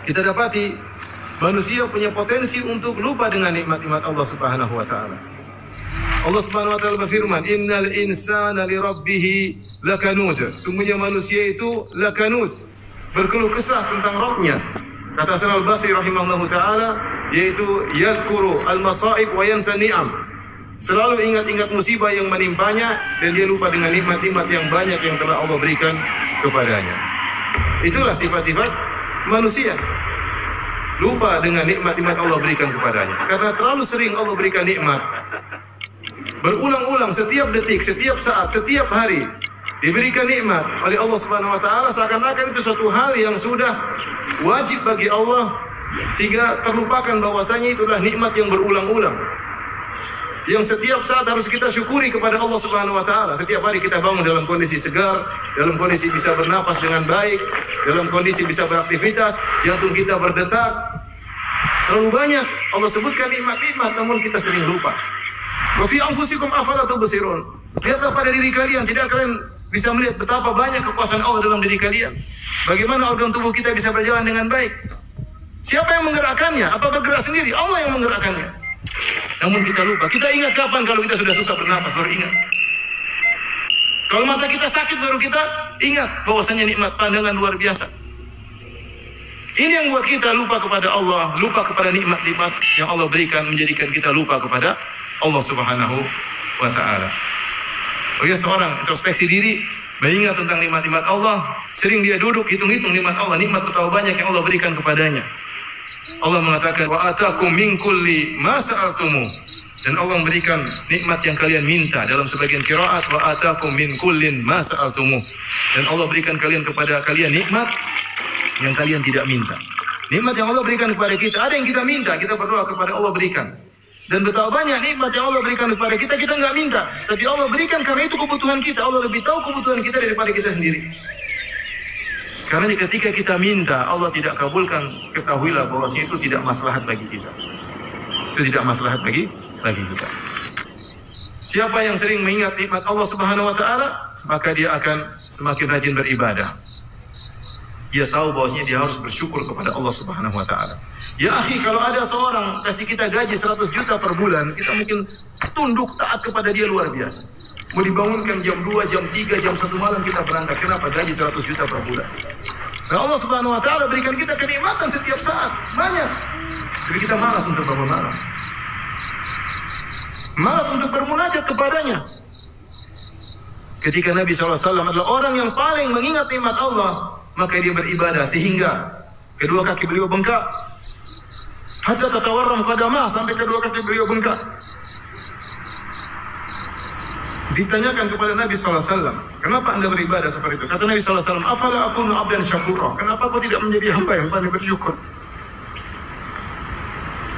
Kita dapati manusia punya potensi untuk lupa dengan nikmat-nikmat Allah Subhanahu wa taala. Allah Subhanahu wa taala berfirman, "Innal insana li rabbih lakanud." Sungguhnya manusia itu lakanud, berkeluh kesah tentang Rabbnya. Kata Hasan Al-Basri rahimahullahu taala, yaitu yadhkuru al-masa'ib wa yansa ni'am. Selalu ingat-ingat musibah yang menimpanya dan dia lupa dengan nikmat-nikmat yang banyak yang telah Allah berikan kepadanya. Itulah sifat-sifat manusia. Lupa dengan nikmat-nikmat Allah berikan kepadanya. Karena terlalu sering Allah berikan nikmat. Berulang-ulang setiap detik, setiap saat, setiap hari diberikan nikmat oleh Allah Subhanahu wa taala, seakan-akan itu suatu hal yang sudah wajib bagi Allah, sehingga terlupakan bahwasanya itulah nikmat yang berulang-ulang. Yang setiap saat harus kita syukuri kepada Allah Subhanahu wa taala. Setiap hari kita bangun dalam kondisi segar, dalam kondisi bisa bernapas dengan baik, dalam kondisi bisa beraktivitas, jantung kita berdetak. Terlalu banyak Allah sebutkan nikmat-nikmat, namun kita sering lupa. Wa fi anfusikum afala tubsirun. Lihatlah pada diri kalian, tidak kalian bisa melihat betapa banyak kekuasaan Allah dalam diri kalian. Bagaimana organ tubuh kita bisa berjalan dengan baik? Siapa yang menggerakkannya? Apa bergerak sendiri? Allah yang menggerakkannya. Namun kita lupa. Kita ingat kapan kalau kita sudah susah bernapas, baru ingat. Kalau mata kita sakit, baru kita ingat bahwasanya nikmat pandangan luar biasa. Ini yang buat kita lupa kepada Allah, lupa kepada nikmat-nikmat yang Allah berikan, menjadikan kita lupa kepada Allah Subhanahu wa taala. Bagi seorang introspeksi diri, mengingat tentang nikmat-nikmat Allah, sering dia duduk hitung-hitung nikmat Allah, nikmat betapa banyak yang Allah berikan kepadanya. Allah mengatakan, wa atakum min kulli ma sa'altumu, dan Allah memberikan nikmat yang kalian minta. Dalam sebagian qiraat, wa atakum min kullin ma sa'altumu, dan Allah berikan kepada kalian nikmat yang kalian tidak minta. Nikmat yang Allah berikan kepada kita, ada yang kita minta, kita berdoa kepada Allah berikan. Dan betapa banyak nikmat yang Allah berikan kepada kita, kita nggak minta, tapi Allah berikan karena itu kebutuhan kita. Allah lebih tahu kebutuhan kita daripada kita sendiri. Karena ketika kita minta, Allah tidak kabulkan, ketahuilah bahwa itu tidak maslahat bagi kita. Itu tidak maslahat bagi kita. Siapa yang sering mengingat nikmat Allah Subhanahu wa taala, maka dia akan semakin rajin beribadah. Dia tahu bahwasanya dia harus bersyukur kepada Allah Subhanahu wa taala. Ya akhi, kalau ada seorang kasih kita gaji 100 juta per bulan, kita mungkin tunduk taat kepada dia luar biasa. Mau dibangunkan jam 2, jam 3, jam 1 malam kita berangkat. Kenapa? Gaji 100 juta per bulan. Nah, Allah Subhanahu wa taala berikan kita kenikmatan setiap saat, banyak. Tapi kita malas untuk bangun malam. Malas untuk bermunajat kepadanya. Ketika Nabi SAW adalah orang yang paling mengingat nikmat Allah, maka dia beribadah sehingga kedua kaki beliau bengkak. Hatta tatawarram qadamah, sampai kedua kaki beliau bengkak. Ditanyakan kepada Nabi SAW, kenapa anda beribadah seperti itu? Kata Nabi SAW, afala akunu abdan syakura, kenapa aku tidak menjadi hamba yang pandai bersyukur?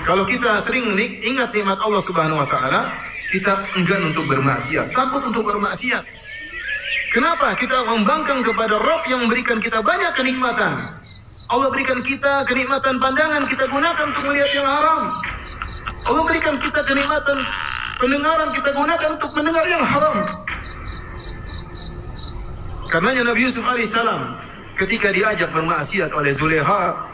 Kalau kita sering ingat nikmat Allah Subhanahu wa taala, kita enggan untuk bermaksiat, takut untuk bermaksiat. Kenapa? Kita membangkang kepada Rabb yang memberikan kita banyak kenikmatan. Allah berikan kita kenikmatan pandangan, kita gunakan untuk melihat yang haram. Allah berikan kita kenikmatan pendengaran, kita gunakan untuk mendengar yang haram. Karenanya Nabi Yusuf alaihissalam ketika diajak bermaksiat oleh Zulekha,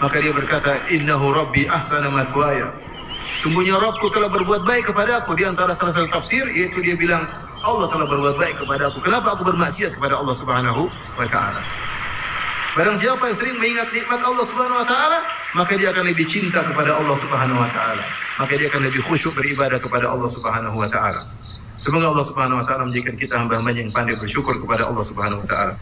maka dia berkata, innahu rabbi ahsana maswaya. Sungguhnya Rabbku telah berbuat baik kepada aku. Di antara salah satu tafsir, yaitu dia bilang, Allah telah berbuat baik kepada aku. Kenapa aku bermaksiat kepada Allah Subhanahu wa taala? Barang siapa yang sering mengingat nikmat Allah Subhanahu wa taala, maka dia akan lebih cinta kepada Allah Subhanahu wa taala. Maka dia akan lebih khusyuk beribadah kepada Allah Subhanahu wa taala. Semoga Allah Subhanahu wa taala menjadikan kita hamba-hamba yang pandai bersyukur kepada Allah Subhanahu wa taala.